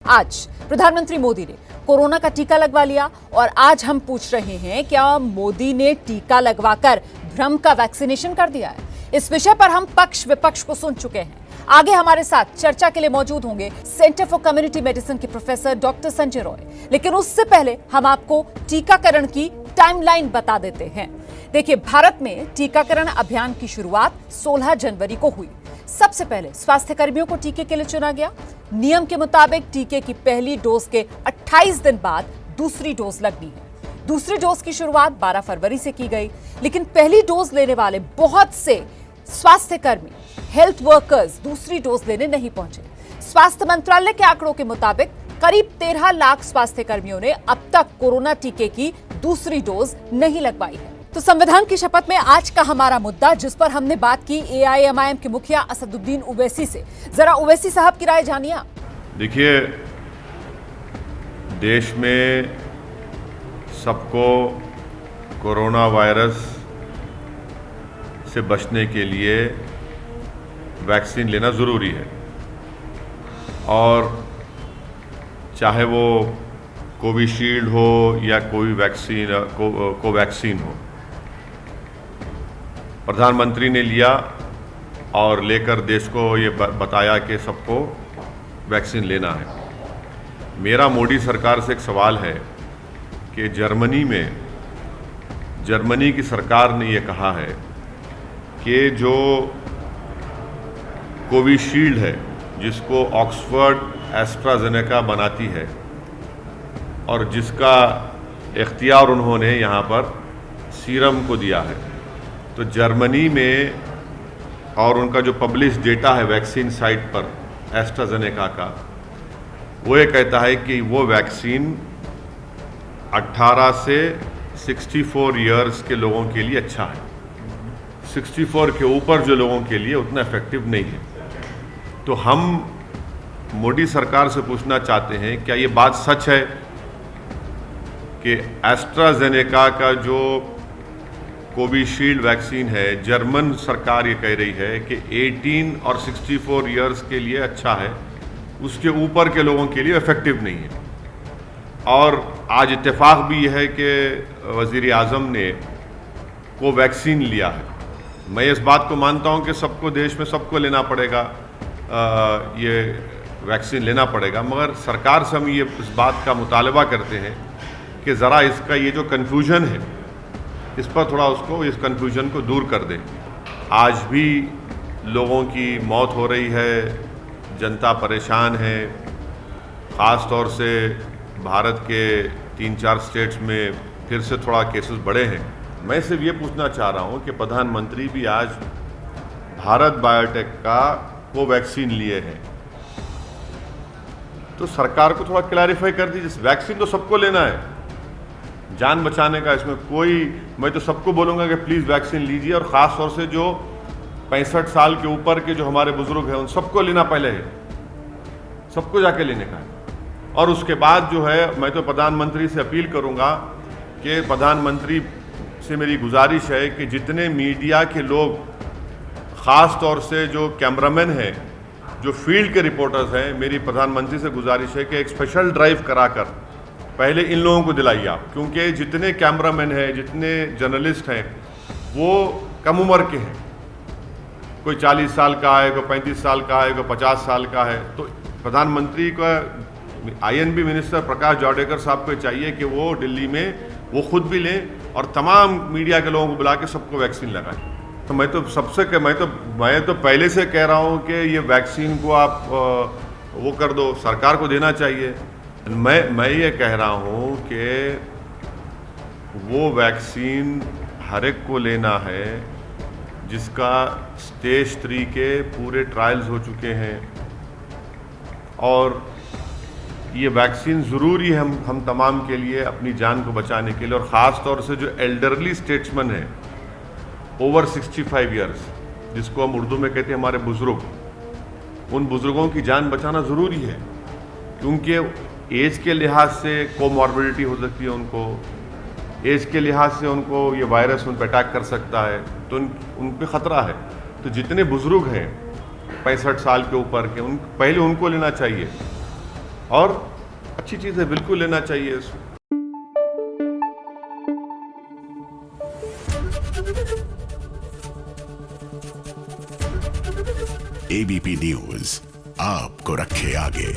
आज प्रधानमंत्री मोदी ने कोरोना का टीका लगवा लिया और आज हम पूछ रहे हैं क्या मोदी ने टीका लगवाकर भ्रम का वैक्सीनेशन कर दिया है। इस विषय पर हम पक्ष विपक्ष को सुन चुके हैं। आगे हमारे साथ चर्चा के लिए मौजूद होंगे सेंटर फॉर कम्युनिटी मेडिसिन के प्रोफेसर डॉक्टर संजय रॉय। लेकिन उससे पहले हम आपको टीकाकरण की टाइमलाइन बता देते हैं। देखिए, भारत में टीकाकरण अभियान की शुरुआत 16 जनवरी को हुई। सबसे पहले स्वास्थ्य कर्मियों को टीके के लिए चुना गया। नियम के मुताबिक टीके की पहली डोज के 28 दिन बाद दूसरी डोज लगनी है। दूसरी डोज की शुरुआत 12 फरवरी से की गई, लेकिन पहली डोज लेने वाले बहुत से स्वास्थ्य कर्मी, हेल्थ वर्कर्स दूसरी डोज लेने नहीं पहुंचे। स्वास्थ्य मंत्रालय के आंकड़ों के मुताबिक करीब 13 लाख स्वास्थ्य कर्मियों ने अब तक कोरोना टीके की दूसरी डोज नहीं लगवाई है। तो संविधान की शपथ में आज का हमारा मुद्दा, जिस पर हमने बात की एआईएमआईएम के मुखिया असदुद्दीन ओवैसी से। जरा ओवैसी साहब की राय जानिए आप। देखिए, देश में सबको कोरोना वायरस से बचने के लिए वैक्सीन लेना ज़रूरी है, और चाहे वो कोविशील्ड हो या कोई वैक्सीन कोवैक्सीन हो। प्रधानमंत्री ने लिया और लेकर देश को ये बताया कि सबको वैक्सीन लेना है। मेरा मोदी सरकार से एक सवाल है कि जर्मनी की सरकार ने ये कहा है कि जो कोविशील्ड है, जिसको ऑक्सफर्ड एस्ट्राजेनेका बनाती है और जिसका इख्तियार उन्होंने यहाँ पर सीरम को दिया है, तो जर्मनी में और उनका जो पब्लिश डेटा है वैक्सीन साइट पर एस्ट्राजेनेका का, वो ये कहता है कि वो वैक्सीन 18 से 64 इयर्स के लोगों के लिए अच्छा है। 64 के ऊपर जो लोगों के लिए उतना इफेक्टिव नहीं है। तो हम मोदी सरकार से पूछना चाहते हैं, क्या ये बात सच है कि एस्ट्राजेनेका का जो कोविशील्ड वैक्सीन है, जर्मन सरकार ये कह रही है कि 18 और 64 इयर्स के लिए अच्छा है, उसके ऊपर के लोगों के लिए इफेक्टिव नहीं है। और आज इत्तेफाक भी यह है कि वज़ीर आज़म ने कोवैक्सीन लिया है। मैं इस बात को मानता हूं कि सबको, देश में सबको लेना पड़ेगा, ये वैक्सीन लेना पड़ेगा, मगर सरकार से हम ये इस बात का मुतालबा करते हैं कि ज़रा इसका ये जो कन्फ्यूजन है, इस पर थोड़ा इस कन्फ्यूजन को दूर कर दें। आज भी लोगों की मौत हो रही है, जनता परेशान है। ख़ास तौर से भारत के 3-4 स्टेट्स में फिर से थोड़ा केसेस बढ़े हैं। मैं सिर्फ ये पूछना चाह रहा हूँ कि प्रधानमंत्री भी आज भारत बायोटेक का कोवैक्सीन लिए हैं, तो सरकार को थोड़ा क्लैरिफाई कर दीजिए। वैक्सीन तो सबको लेना है, जान बचाने का, इसमें कोई, मैं तो सबको बोलूँगा कि प्लीज़ वैक्सीन लीजिए, और ख़ास तौर से जो 65 साल के ऊपर के जो हमारे बुज़ुर्ग हैं उन सबको लेना पहले है, सबको जाके लेने का है। और उसके बाद जो है, मैं तो प्रधानमंत्री से अपील करूँगा कि प्रधानमंत्री से मेरी गुजारिश है कि जितने मीडिया के लोग, ख़ास तौर से जो कैमरामैन हैं, जो फील्ड के रिपोर्टर्स हैं, मेरी प्रधानमंत्री से गुजारिश है कि एक स्पेशल ड्राइव कराकर पहले इन लोगों को दिलाइए आप, क्योंकि जितने कैमरामैन हैं, जितने जर्नलिस्ट हैं, वो कम उम्र के हैं। कोई 40 साल का है, कोई 35 साल का है, कोई 50 साल का है। तो प्रधानमंत्री का आईएनबी मिनिस्टर प्रकाश जावड़ेकर साहब को चाहिए कि वो दिल्ली में वो खुद भी लें और तमाम मीडिया के लोगों को बुला के सबको वैक्सीन लगाएं। तो मैं तो पहले से कह रहा हूँ कि ये वैक्सीन को आप वो कर दो, सरकार को देना चाहिए। मैं ये कह रहा हूँ कि वो वैक्सीन हर एक को लेना है जिसका स्टेज 3 के पूरे ट्रायल्स हो चुके हैं, और ये वैक्सीन ज़रूरी है हम तमाम के लिए, अपनी जान को बचाने के लिए। और ख़ास तौर से जो एल्डरली स्टेट्समैन हैं, ओवर 65 इयर्स, जिसको हम उर्दू में कहते हैं हमारे बुज़ुर्ग, उन बुज़ुर्गों की जान बचाना ज़रूरी है, क्योंकि एज के लिहाज से कोमॉर्बिडिटी हो सकती है उनको, एज के लिहाज से उनको ये वायरस उन पर अटैक कर सकता है, तो उन पर ख़तरा है। तो जितने बुज़ुर्ग हैं 65 साल के ऊपर के, पहले उनको लेना चाहिए। और अच्छी चीज़ है, बिल्कुल लेना चाहिए इसको। एबीपी न्यूज आपको रखे आगे।